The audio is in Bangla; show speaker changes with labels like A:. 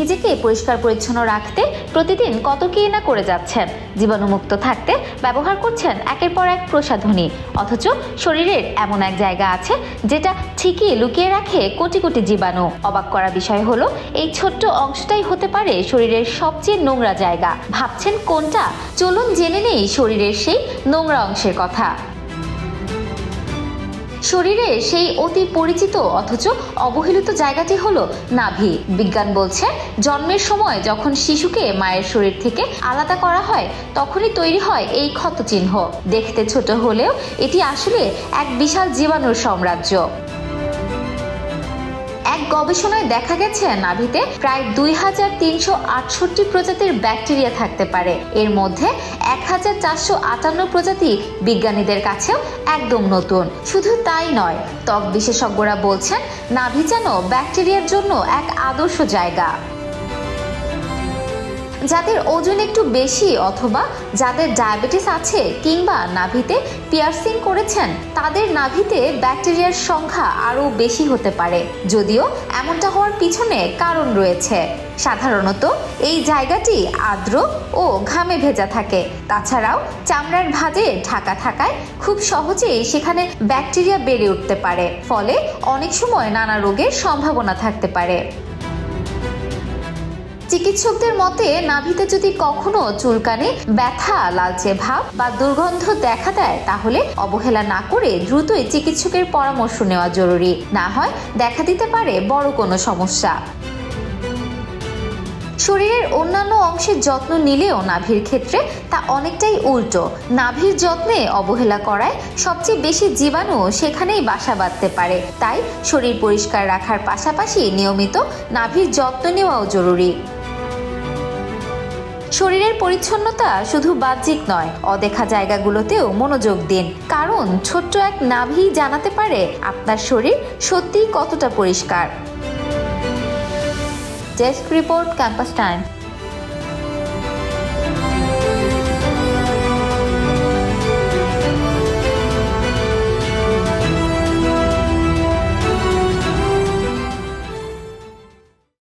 A: নিজেকে পরিষ্কার পরিচ্ছন্ন রাখতে প্রতিদিন কত কি না করে যাচ্ছেন, জীবাণুমুক্ত থাকতে ব্যবহার করছেন একের পর এক প্রসাধনী, অথচ শরীরের এমন এক জায়গা আছে যেটা ঠিকই লুকিয়ে রাখে কোটি কোটি জীবাণু। অবাক করা বিষয় হলো এই ছোট্ট অংশটাই হতে পারে শরীরের সবচেয়ে নোংরা জায়গা। ভাবছেন কোনটা? চলুন জেনে নেই শরীরের সেই নোংরা অংশের কথা। শরীরের সেই অতি পরিচিত অথচ অবহেলিত জায়গাটি হলো নাভি। বিজ্ঞান বলছে জন্মের সময় যখন শিশুকে মায়ের শরীর থেকে আলাদা করা হয় তখনই তৈরি হয় এই ক্ষতচিহ্ন। দেখতে ছোট হলেও এটি আসলে এক বিশাল জীবাণুর সাম্রাজ্য। এক গবেষণায় দেখা গেছে নাভিতে প্রায় 2368 প্রজাতির ব্যাকটেরিয়া থাকতে পারে। এর মধ্যে 1458 প্রজাতি বিজ্ঞানীদের কাছেও একদম নতুন। শুধু তাই নয়, ত্বক বিশেষজ্ঞরা বলছেন নাভি যেন ব্যাকটেরিয়ার জন্য এক আদর্শ জায়গা। যাদের ওজন একটু বেশি অথবা যাদের ডায়াবেটিস আছে কিংবা নাভিতে পিয়ার্সিং করেছেন তাদের নাভিতে ব্যাকটেরিয়ার সংখ্যা আরও বেশি হতে পারে। যদিও এমনটা হওয়ার পিছনে কারণ রয়েছে। সাধারণত এই জায়গাটি আর্দ্র ও ঘামে ভেজা থাকে। তাছাড়াও চামড়ার ভাঁজে ঢাকা থাকায় খুব সহজেই সেখানে ব্যাকটেরিয়া বেড়ে উঠতে পারে, ফলে অনেক সময় নানা রোগের সম্ভাবনা থাকতে পারে। চিকিৎসকদের মতে নাভিতে যদি কখনো চুলকানি, ব্যথা, লালচে ভাব বা দুর্গন্ধ দেখা দেয় তাহলে অবহেলা না করে দ্রুতই চিকিৎসকের পরামর্শ নেওয়া জরুরি। না হয় দেখা দিতে পারে বড় কোনো সমস্যা। শরীরের অন্যান্য অংশের যত্ন নিলেও নাভির ক্ষেত্রে তা অনেকটাই উল্টো। নাভির যত্নে অবহেলা করায় সবচেয়ে বেশি জীবাণু সেখানেই বাসা বাঁধতে পারে। তাই শরীর পরিষ্কার রাখার পাশাপাশি নিয়মিত নাভির যত্ন নেওয়াও জরুরি। শরীরের পরিচ্ছন্নতা শুধু বাহ্যিক নয়, অদেখা জায়গাগুলোতেও মনোযোগ দিন, কারণ ছোট্ট এক নাভি জানাতে পারে আপনার শরীর সত্যিই কতটা পরিষ্কার। Desk report, campus time.